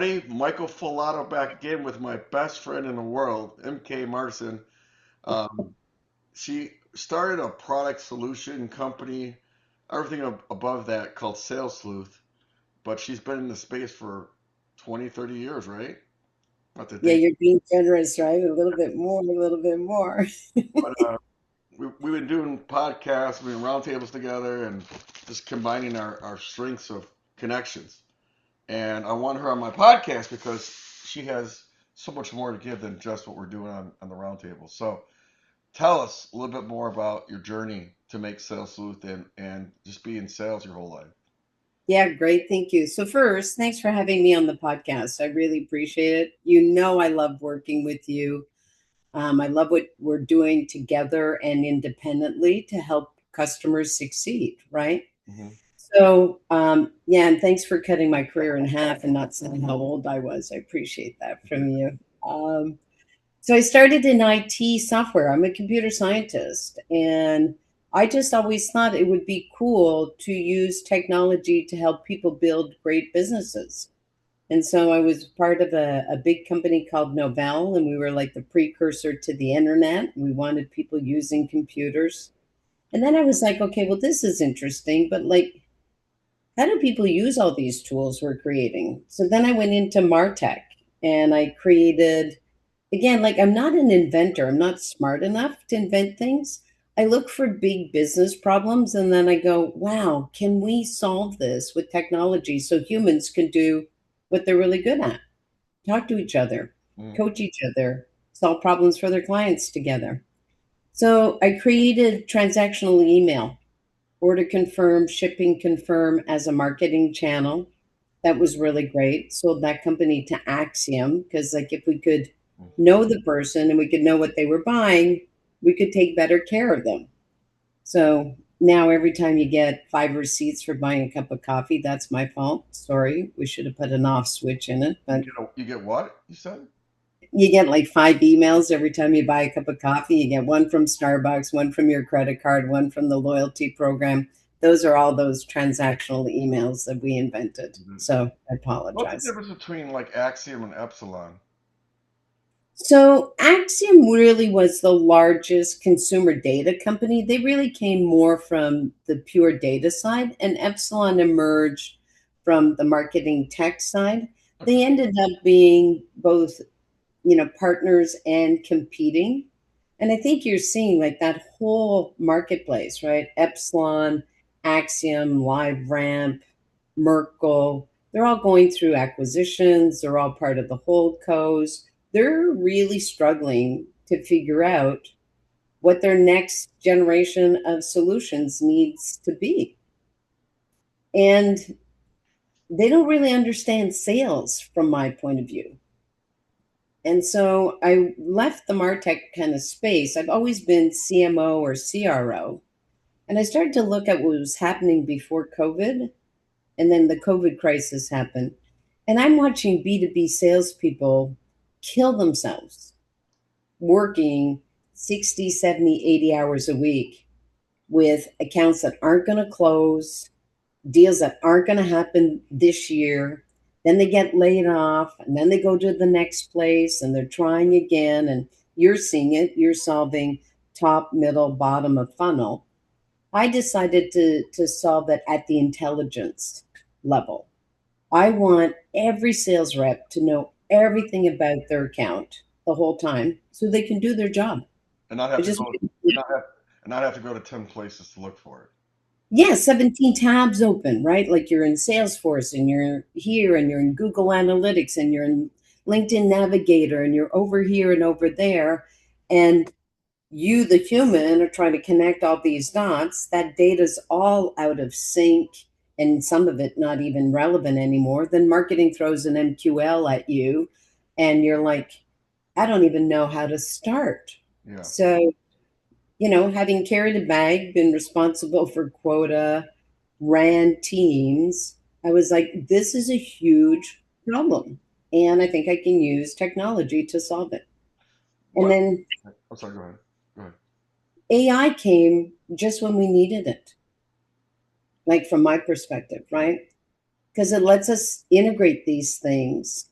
everybody. Michael Falato back again with my best friend in the world, MK Marsden. Um, she started a product solution company, everything above that called Sales Sleuth, but she's been in the space for 20, 30 years, right? Not to Yeah, date, you're being generous, right? A little bit more, a little bit more. but we've been doing podcasts, we've been roundtables together, and just combining our strengths of connections. And I want her on my podcast because she has so much more to give than just what we're doing on the roundtable. So tell us a little bit more about your journey to make Sales Sleuth and just be in sales your whole life. Yeah, great. Thank you. So, first, thanks for having me on the podcast. I really appreciate it. You know, I love working with you. I love what we're doing together and independently to help customers succeed, right? Hmm. So, yeah, and thanks for cutting my career in half and not saying how old I was. I appreciate that from you. Um, So I started in IT software. I'm a computer scientist, and I just always thought it would be cool to use technology to help people build great businesses. And so I was part of a big company called Novell, and we were like the precursor to the internet. We wanted people using computers. And then I was like, okay, well, this is interesting, but like, how do people use all these tools we're creating? So then I went into Martech and I created, again, like I'm not an inventor, I'm not smart enough to invent things. I look for big business problems and then I go, wow, can we solve this with technology so humans can do what they're really good at? Talk to each other, Hmm. coach each other, solve problems for their clients together. So I created transactional email, order confirm, shipping confirm as a marketing channel. That was really great. Sold that company to Axiom because, like, if we could know the person and we could know what they were buying, we could take better care of them. So now every time you get 5 receipts for buying a cup of coffee, that's my fault. Sorry, we should have put an off switch in it. But You get what you said? you get like 5 emails every time you buy a cup of coffee. You get one from Starbucks, one from your credit card, one from the loyalty program. Those are all those transactional emails that we invented. Mhm. So I What's the apologize. difference between like Axiom and Epsilon? So Axiom really was the largest consumer data company. They really came more from the pure data side, and Epsilon emerged from the marketing tech side. Okay. They ended up being both, partners and competing. And I think you're seeing like that whole marketplace, right? Epsilon, Axiom, LiveRamp, Merkle, they're all going through acquisitions. They're all part of the holdcos. They're really struggling to figure out what their next generation of solutions needs to be. And they don't really understand sales from my point of view. And so I left the Martech kind of space. I've always been CMO or CRO. And I started to look at what was happening before COVID. And then the COVID crisis happened. And I'm watching B2B salespeople kill themselves working 60, 70, 80 hours a week with accounts that aren't going to close, deals that aren't going to happen this year. Then they get laid off, and then they go to the next place and they're trying again. And you're seeing it, you're solving top, middle, bottom of funnel. I decided to solve it at the intelligence level. I want every sales rep to know everything about their account the whole time so they can do their job. And not I have to just go not have and not have to go to 10 places to look for it. Yeah, 17 tabs open, right? Like you're in Salesforce and you're here and you're in Google Analytics and you're in LinkedIn Navigator and you're over here and over there. And you, the human, are trying to connect all these dots. That data's all out of sync and some of it not even relevant anymore. Then marketing throws an MQL at you and you're like, I don't even know how to start. Yeah. So having carried a bag, been responsible for quota, ran teams, I was like, this is a huge problem. And I think I can use technology to solve it. And What? then I'm sorry. Go ahead. Go ahead. AI came just when we needed it, like from my perspective, right? Because it lets us integrate these things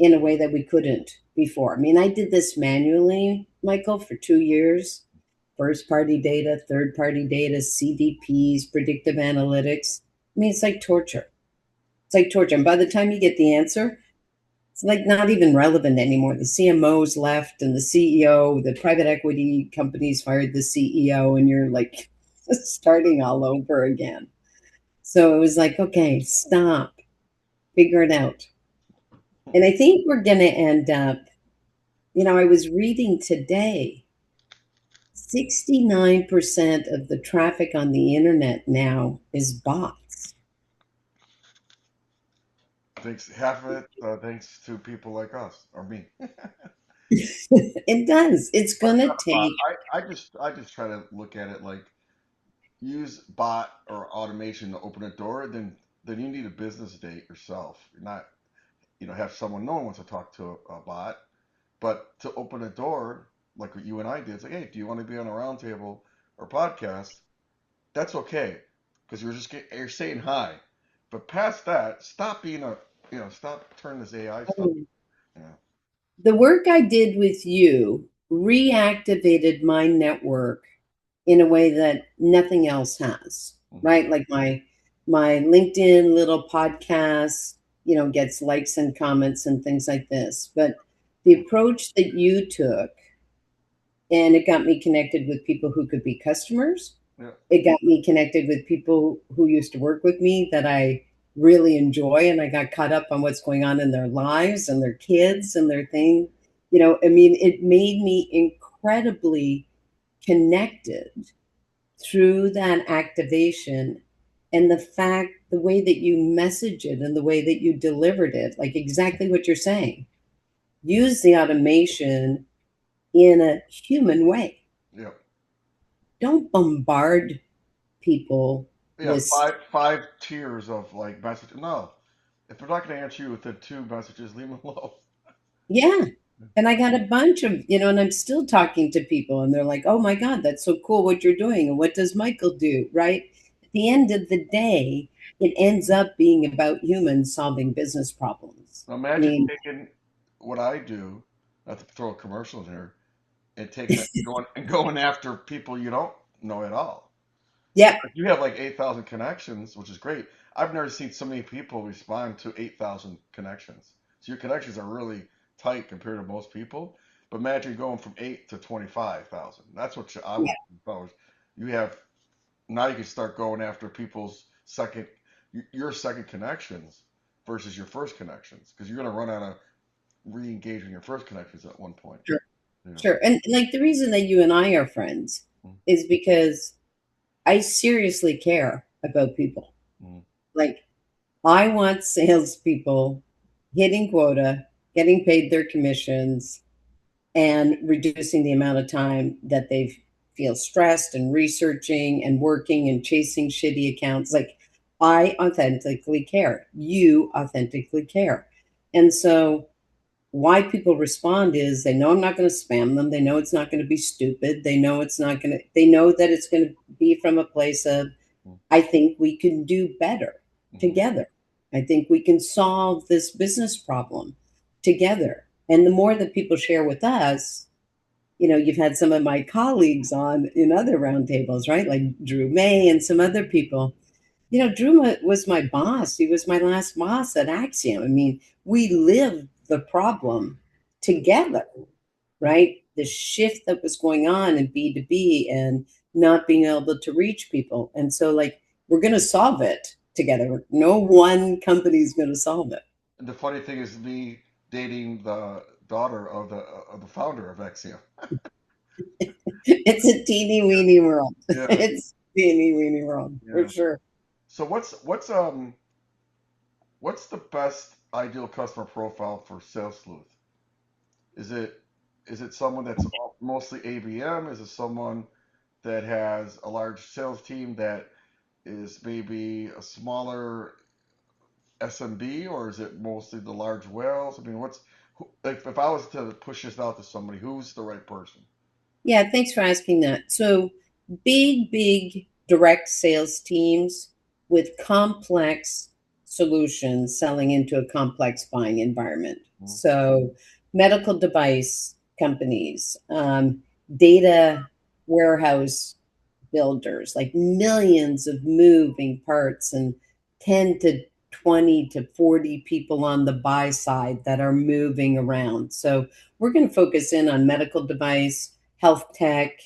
in a way that we couldn't before. I mean, I did this manually, Michael, for 2 years. First party data, third party data, CDPs, predictive analytics. I mean, it's like torture. It's like torture. And by the time you get the answer, it's like not even relevant anymore. The CMO's left and the CEO, the private equity companies fired the CEO, and you're like starting all over again. So it was like, okay, stop, figure it out. And I think we're going to end up, I was reading today 69% of the traffic on the internet now is bots. Thanks, half of it, thanks to people like us or me. It does. It's But going to not a bot. take. I just try to look at it like use bot or automation to open a door. Then you need a business date yourself. You're not have someone. No one wants to talk to a bot, but to open a door like what you and I did. It's like, hey, do you want to be on a roundtable or podcast? That's okay because you're saying hi. But past that, stop being stop turning this AI stuff. Yeah. The work I did with you reactivated my network in a way that nothing else has, Hmm. right? Like my LinkedIn little podcast, gets likes and comments and things like this. But the approach that you took, and it got me connected with people who could be customers. Yeah. It got me connected with people who used to work with me that I really enjoy, and I got caught up on what's going on in their lives and their kids and their thing. I mean, it made me incredibly connected through that activation, and the way that you message it and the way that you delivered it, like exactly what you're saying. Use the automation in a human way. Yeah. Don't bombard people Yeah. with, Five tiers of like message. No, if they're not going to answer you within two messages, leave them alone. yeah. And I got a bunch of, and I'm still talking to people and they're like, oh my God, that's so cool what you're doing. And what does Michael do? Right. At the end of the day, it ends up being about humans solving business problems. Now I imagine mean, taking what I do, not to throw a commercial in here, and taking it and going after people you don't know at all. yeah, You have like 8,000 connections, which is great. I've never seen so many people respond to 8,000 connections. So your connections are really tight compared to most people. But imagine going from 8 to 25,000. That's what I yeah, would propose. You have now you can start going after people's your second connections versus your first connections because you're going to run out of re-engaging your first connections at one point. sure, Yeah. sure. And like the reason that you and I are friends is because I seriously care about people. Mm-hmm. Like, I want salespeople hitting quota, getting paid their commissions, and reducing the amount of time that they feel stressed and researching and working and chasing shitty accounts. Like, I authentically care. You authentically care. And so, why people respond is they know I'm not going to spam them. They know it's not going to be stupid. They know it's not going to, they know that it's going to be from a place of, I think we can do better Mm-hmm. together. I think we can solve this business problem together. And the more that people share with us, you've had some of my colleagues on in other roundtables, right? Like Drew May and some other people. Drew was my boss. He was my last boss at Axiom. I mean, we lived the problem together, right? The shift that was going on in B2B and not being able to reach people. And so, like, we're going to solve it together. No one company is going to solve it. And the funny thing is me dating the daughter of the founder of Axiom. It's a teeny weeny world. Yeah, It's teeny weeny world for yeah. sure. So what's the best ideal customer profile for Sales Sleuth? Is it someone that's mostly ABM? Is it someone that has a large sales team that is maybe a smaller SMB, or is it mostly the large whales? I mean, like if I was to push this out to somebody, who's the right person? Yeah, thanks for asking that. So, big direct sales teams with complex solutions selling into a complex buying environment. Mhm. So, medical device companies, data warehouse builders, like millions of moving parts and 10 to 20 to 40 people on the buy side that are moving around. So, we're going to focus in on medical device, health tech,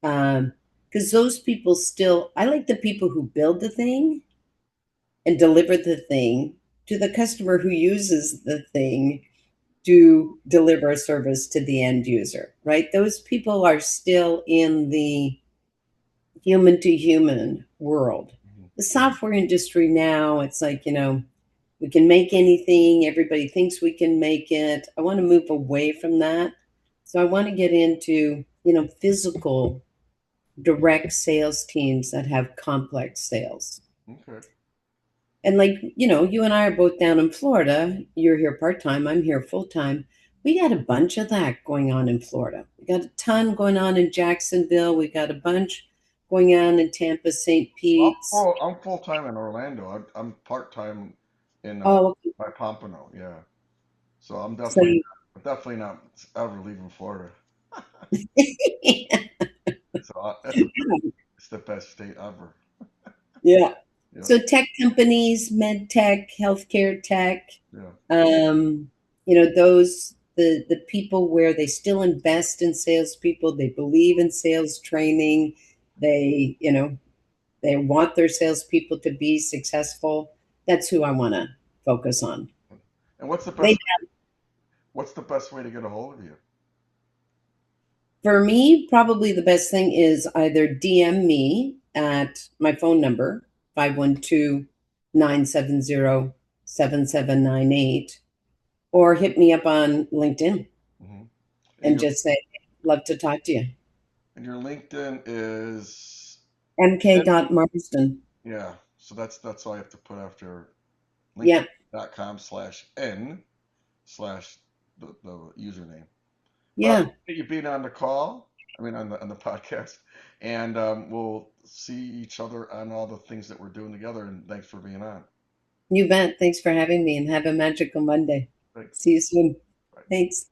because those people still, I like the people who build the thing and deliver the thing to the customer who uses the thing to deliver a service to the end user, right? Those people are still in the human to human world. Mhm. The software industry now, it's like, we can make anything, everybody thinks we can make it. I want to move away from that. So I want to get into, physical direct sales teams that have complex sales. Okay. And like, you and I are both down in Florida. You're here part time, I'm here full time. We got a bunch of that going on in Florida. We got a ton going on in Jacksonville. We got a bunch going on in Tampa, St. Pete's. I'm full time in Orlando. I'm part time in Oh, okay. by Pompano. Yeah. So So you, definitely not ever leaving Florida. It's the best state ever. yeah. Yeah. So tech companies, med tech, healthcare tech, Yeah. those the people where they still invest in salespeople, they believe in sales training, they they want their salespeople to be successful. That's who I want to focus on. And They, what's the best way to get a hold of you? for me, probably the best thing is either DM me at my phone number, 512-970-7798, or hit me up on LinkedIn Hmm. And and your just say, love to talk to you. LinkedIn is mk.marsden. yeah. So that's all you have to put after Yeah. linkedin.com/n/ the username. But I Yeah. appreciate you being on the call. I mean, on the podcast, and we'll see each other on all the things that we're doing together. And thanks for being on. You bet. Thanks for having me and have a magical Monday. Thanks. See you soon. Bye. Thanks.